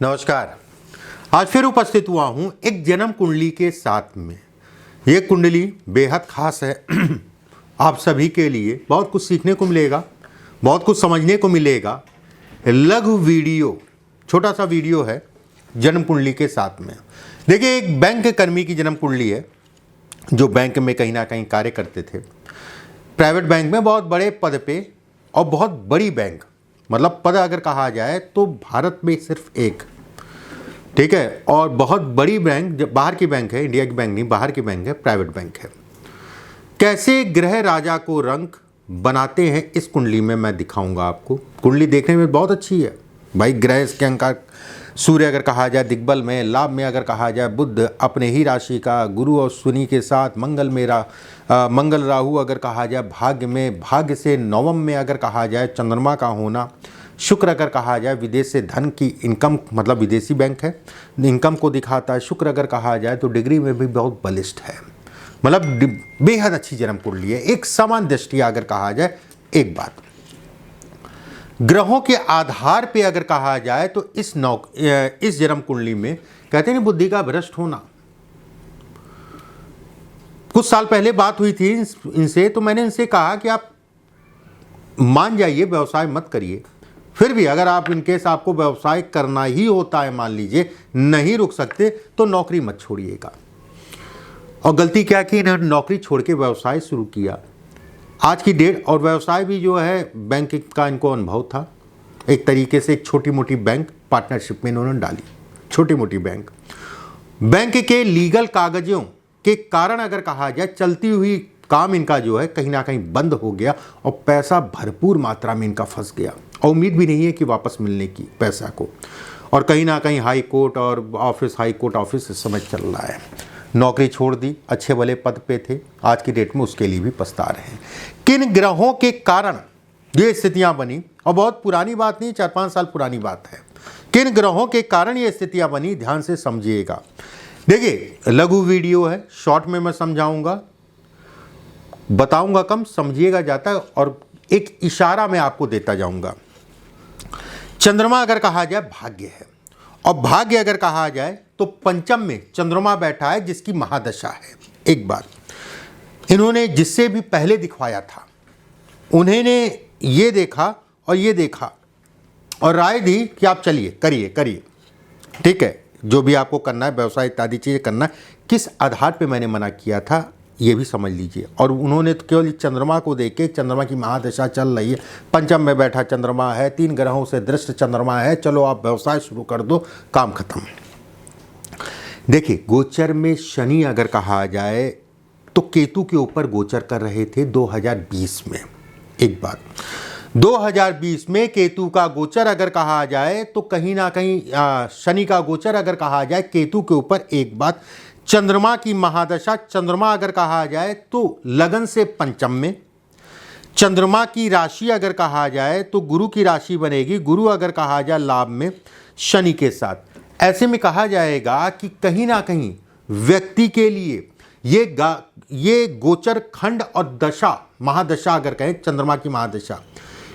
नमस्कार। आज फिर उपस्थित हुआ हूं एक जन्म कुंडली के साथ में। ये कुंडली बेहद खास है। आप सभी के लिए बहुत कुछ सीखने को मिलेगा, बहुत कुछ समझने को मिलेगा। लघु वीडियो, छोटा सा वीडियो है जन्म कुंडली के साथ में। देखिए, एक बैंक कर्मी की जन्म कुंडली है जो बैंक में कहीं ना कहीं कार्य करते थे, प्राइवेट बैंक में बहुत बड़े पद पे, और बहुत बड़ी बैंक, मतलब पद अगर कहा जाए तो भारत में सिर्फ एक, ठीक है, और बहुत बड़ी बैंक, जब बाहर की बैंक है, इंडिया की बैंक नहीं, बाहर की बैंक है, प्राइवेट बैंक है। कैसे ग्रह राजा को रंग बनाते हैं इस कुंडली में मैं दिखाऊंगा आपको। कुंडली देखने में बहुत अच्छी है भाई। ग्रह इसके अंक, सूर्य अगर कहा जाए दिग्बल में, लाभ में अगर कहा जाए बुध अपने ही राशि का, गुरु और शनि के साथ, मंगल राहु अगर कहा जाए भाग्य में, भाग्य से नवम में अगर कहा जाए चंद्रमा का होना, शुक्र अगर कहा जाए विदेश से धन की इनकम, मतलब विदेशी बैंक है, इनकम को दिखाता है। शुक्र अगर कहा जाए तो डिग्री में भी बहुत बलिष्ठ है, मतलब बेहद अच्छी जन्म कुंडली है। एक समान दृष्टि अगर कहा जाए, एक बात ग्रहों के आधार पे अगर कहा जाए तो इस जन्म कुंडली में कहते हैं बुद्धि का भ्रष्ट होना। कुछ साल पहले बात हुई थी इनसे, तो मैंने इनसे कहा कि आप मान जाइए, व्यवसाय मत करिए। फिर भी अगर आप इनकेस आपको व्यवसाय करना ही होता है, मान लीजिए नहीं रुक सकते, तो नौकरी मत छोड़िएगा। और गलती क्या की, इन्होंने नौकरी छोड़ के व्यवसाय शुरू किया आज की डेट। और व्यवसाय भी जो है बैंक का इनको अनुभव था, एक तरीके से एक छोटी मोटी बैंक पार्टनरशिप में इन्होंने डाली, छोटी मोटी बैंक। बैंक के लीगल कागजों के कारण अगर कहा जाए चलती हुई काम इनका जो है कहीं ना कहीं बंद हो गया, और पैसा भरपूर मात्रा में इनका फंस गया, और उम्मीद भी नहीं है कि वापस मिलने की पैसा को। और कहीं ना कहीं हाई कोर्ट और हाई कोर्ट ऑफिस इस समय चल रहा है। नौकरी छोड़ दी, अच्छे भले पद पे थे, आज की डेट में उसके लिए भी पछता रहे हैं। किन ग्रहों के कारण ये स्थितियां बनी, और बहुत पुरानी बात नहीं, 4-5 साल पुरानी बात है। किन ग्रहों के कारण ये स्थितियां बनी, ध्यान से समझिएगा। देखिए, लघु वीडियो है, शॉर्ट में मैं समझाऊंगा, बताऊंगा कम, समझिएगा जाता है, और एक इशारा मैं आपको देता जाऊंगा। चंद्रमा अगर कहा जाए भाग्य है, और भाग्य अगर कहा जाए तो पंचम में चंद्रमा बैठा है जिसकी महादशा है। एक बात इन्होंने जिससे भी पहले दिखवाया था, उन्होंने ये देखा और ये देखा और राय दी कि आप चलिए करिए, ठीक है, जो भी आपको करना है, व्यवसाय इत्यादि चीज़ें करना है। किस आधार पे मैंने मना किया था ये भी समझ लीजिए। और उन्होंने तो केवल चंद्रमा को देख के, चंद्रमा की महादशा चल रही है, पंचम में बैठा चंद्रमा है, 3 ग्रहों से दृष्ट चंद्रमा है, चलो आप व्यवसाय शुरू कर दो, काम खत्म। देखिए, गोचर में शनि अगर कहा जाए तो केतु के ऊपर गोचर कर रहे थे 2020 में। एक बात, 2020 में केतु का गोचर अगर कहा जाए तो कहीं ना कहीं शनि का गोचर अगर कहा जाए केतु के ऊपर। एक बात, चंद्रमा की महादशा, चंद्रमा अगर कहा जाए तो लगन से पंचम में, चंद्रमा की राशि अगर कहा जाए तो गुरु की राशि बनेगी, गुरु अगर कहा जाए लाभ में शनि के साथ। ऐसे में कहा जाएगा कि कहीं ना कहीं व्यक्ति के लिए ये गोचर खंड और दशा, महादशा अगर कहें, चंद्रमा की महादशा,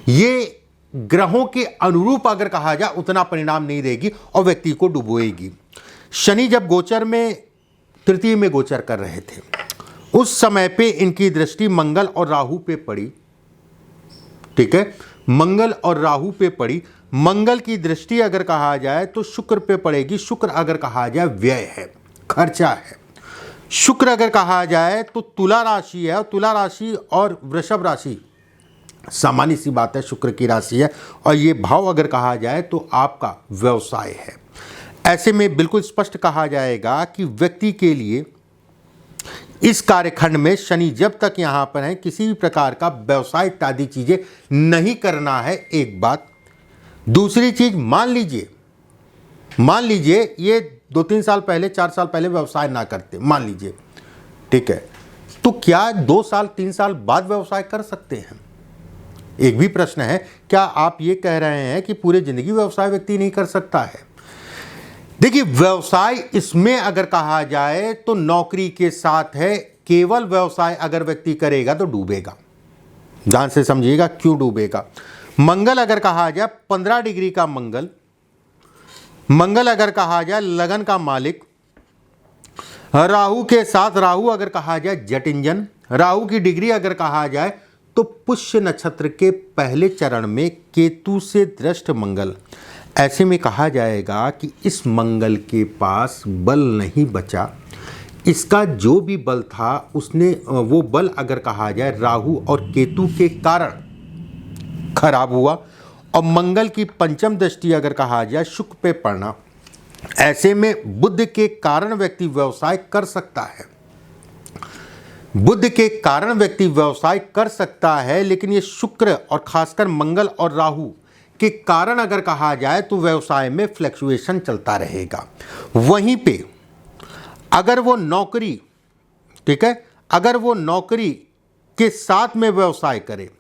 ये ग्रहों के अनुरूप अगर कहा जाए उतना परिणाम नहीं देगी और व्यक्ति को डुबोएगी। शनि जब गोचर में तृतीय में गोचर कर रहे थे, उस समय पे इनकी दृष्टि मंगल और राहु पे पड़ी, ठीक है, मंगल और राहु पे पड़ी। मंगल की दृष्टि अगर कहा जाए तो शुक्र पे पड़ेगी, शुक्र अगर कहा जाए व्यय है, खर्चा है। शुक्र अगर कहा जाए तो तुला राशि है, और तुला राशि और वृषभ राशि सामान्य सी बात है, शुक्र की राशि है, और ये भाव अगर कहा जाए तो आपका व्यवसाय है। ऐसे में बिल्कुल स्पष्ट कहा जाएगा कि व्यक्ति के लिए इस कार्यखंड में शनि जब तक यहाँ पर है, किसी भी प्रकार का व्यवसाय इत्यादि चीज़ें नहीं करना है। एक बात, दूसरी चीज़, मान लीजिए ये 2-3 साल पहले, 4 साल पहले व्यवसाय ना करते, मान लीजिए, ठीक है, तो क्या 2 साल 3 साल बाद व्यवसाय कर सकते हैं? एक भी प्रश्न है। क्या आप ये कह रहे हैं कि पूरी जिंदगी व्यवसाय व्यक्ति नहीं कर सकता है? देखिए, व्यवसाय इसमें अगर कहा जाए तो नौकरी के साथ है। केवल व्यवसाय अगर व्यक्ति करेगा तो डूबेगा। ध्यान से समझिएगा क्यों डूबेगा। मंगल अगर कहा जाए 15 डिग्री का मंगल मंगल अगर कहा जाए लगन का मालिक, राहु के साथ राहु अगर कहा जाए जेट इंजन, राहु की डिग्री अगर कहा जाए तो पुष्य नक्षत्र के पहले चरण में केतु से दृष्ट मंगल। ऐसे में कहा जाएगा कि इस मंगल के पास बल नहीं बचा, इसका जो भी बल था उसने वो बल अगर कहा जाए राहु और केतु के कारण खराब हुआ, और मंगल की पंचम दृष्टि अगर कहा जाए शुक्र पे पड़ना। ऐसे में बुध के कारण व्यक्ति व्यवसाय कर सकता है, बुध के कारण व्यक्ति व्यवसाय कर सकता है, लेकिन ये शुक्र और खासकर मंगल और राहु के कारण अगर कहा जाए तो व्यवसाय में फ्लक्चुएशन चलता रहेगा। वहीं पे अगर वो नौकरी, ठीक है, अगर वो नौकरी के साथ में व्यवसाय करे,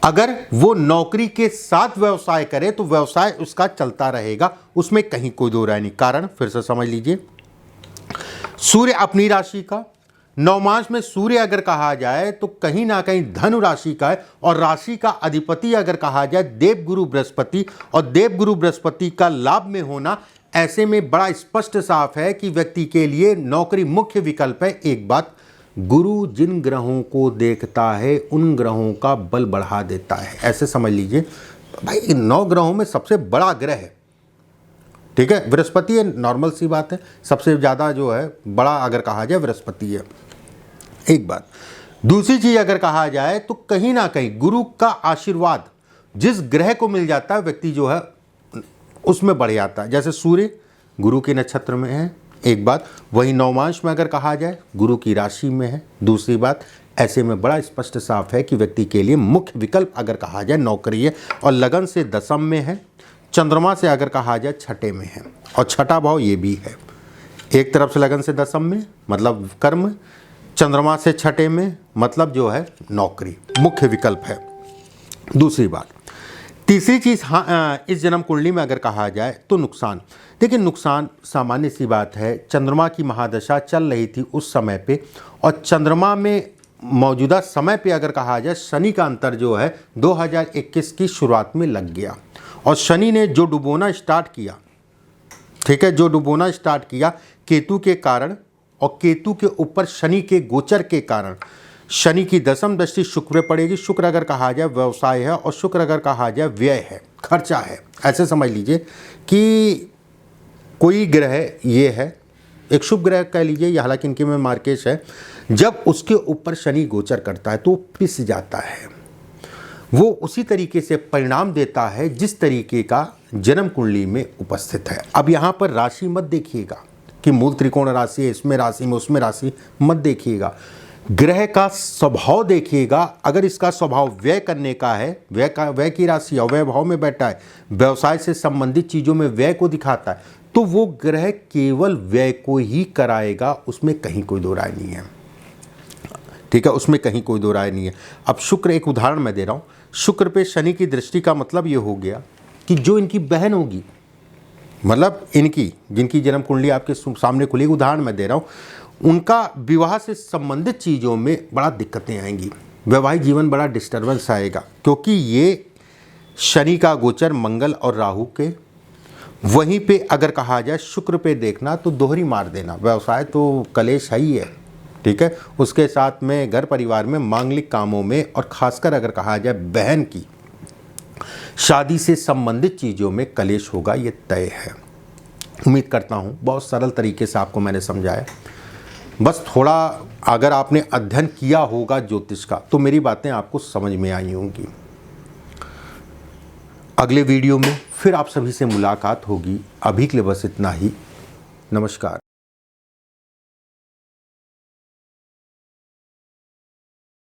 अगर वो नौकरी के साथ व्यवसाय करे तो व्यवसाय उसका चलता रहेगा, उसमें कहीं कोई दो राय नहीं। कारण फिर से समझ लीजिए, सूर्य अपनी राशि का, नवमांश में सूर्य अगर कहा जाए तो कहीं ना कहीं धनु राशि का है, और राशि का अधिपति अगर कहा जाए देवगुरु बृहस्पति, और देवगुरु बृहस्पति का लाभ में होना, ऐसे में बड़ा स्पष्ट साफ है कि व्यक्ति के लिए नौकरी मुख्य विकल्प है। एक बात, गुरु जिन ग्रहों को देखता है उन ग्रहों का बल बढ़ा देता है, ऐसे समझ लीजिए। भाई 9 ग्रहों में सबसे बड़ा ग्रह है, ठीक है, बृहस्पति है, नॉर्मल सी बात है, सबसे ज़्यादा जो है बड़ा अगर कहा जाए बृहस्पति है। एक बात, दूसरी चीज़ अगर कहा जाए तो कहीं ना कहीं गुरु का आशीर्वाद जिस ग्रह को मिल जाता है व्यक्ति जो है उसमें बढ़ जाता है। जैसे सूर्य गुरु के नक्षत्र में है, एक बात, वही नवमांश में अगर कहा जाए गुरु की राशि में है, दूसरी बात, ऐसे में बड़ा स्पष्ट साफ है कि व्यक्ति के लिए मुख्य विकल्प अगर कहा जाए नौकरी है, और लगन से दशम में है, चंद्रमा से अगर कहा जाए छठे में है, और छठा भाव ये भी है। एक तरफ से लगन से दशम में मतलब कर्म, चंद्रमा से छठे में मतलब जो है नौकरी मुख्य विकल्प है। दूसरी बात, तीसरी चीज़, हाँ, इस जन्म कुंडली में अगर कहा जाए तो नुकसान। देखिए नुकसान सामान्य सी बात है, चंद्रमा की महादशा चल रही थी उस समय पे, और चंद्रमा में मौजूदा समय पे अगर कहा जाए शनि का अंतर जो है 2021 की शुरुआत में लग गया, और शनि ने जो डुबोना स्टार्ट किया, ठीक है, जो डुबोना स्टार्ट किया केतु के कारण, और केतु के ऊपर शनि के गोचर के कारण शनि की दशम दृष्टि शुक्र पे पड़ेगी। शुक्र अगर कहा जाए व्यवसाय है, और शुक्र अगर कहा जाए व्यय है, खर्चा है। ऐसे समझ लीजिए कि कोई ग्रह ये है, एक शुभ ग्रह कह लीजिए, या हालांकि इनके में मार्केश है, जब उसके ऊपर शनि गोचर करता है तो वो पिस जाता है, वो उसी तरीके से परिणाम देता है जिस तरीके का जन्म कुंडली में उपस्थित है। अब यहाँ पर राशि मत देखिएगा कि मूल त्रिकोण राशि है, इसमें राशि में उसमें राशि मत देखिएगा, ग्रह का स्वभाव देखिएगा। अगर इसका स्वभाव व्यय करने का है, व्यय की राशि अव्यय भाव में बैठा है, व्यवसाय से संबंधित चीज़ों में व्यय को दिखाता है, तो वो ग्रह केवल व्यय को ही कराएगा, उसमें कहीं कोई दो राय नहीं है, ठीक है, उसमें कहीं कोई दो राय नहीं है। अब शुक्र, एक उदाहरण मैं दे रहा हूँ, शुक्र पे शनि की दृष्टि का मतलब ये हो गया कि जो इनकी बहन होगी, मतलब इनकी जिनकी जन्म कुंडली आपके सामने खुली, उदाहरण मैं दे रहा हूँ, उनका विवाह से संबंधित चीज़ों में बड़ा दिक्कतें आएंगी, वैवाहिक जीवन बड़ा डिस्टर्बेंस आएगा, क्योंकि ये शनि का गोचर मंगल और राहु के, वहीं पे अगर कहा जाए शुक्र पे देखना तो दोहरी मार देना, व्यवसाय तो कलेश है ही है, ठीक है, उसके साथ में घर परिवार में मांगलिक कामों में, और खासकर अगर कहा जाए बहन की शादी से संबंधित चीज़ों में कलेश होगा, ये तय है। उम्मीद करता हूँ बहुत सरल तरीके से आपको मैंने समझाया। बस थोड़ा अगर आपने अध्ययन किया होगा ज्योतिष का तो मेरी बातें आपको समझ में आई होंगी। अगले वीडियो में फिर आप सभी से मुलाकात होगी। अभी के लिए बस इतना ही। नमस्कार।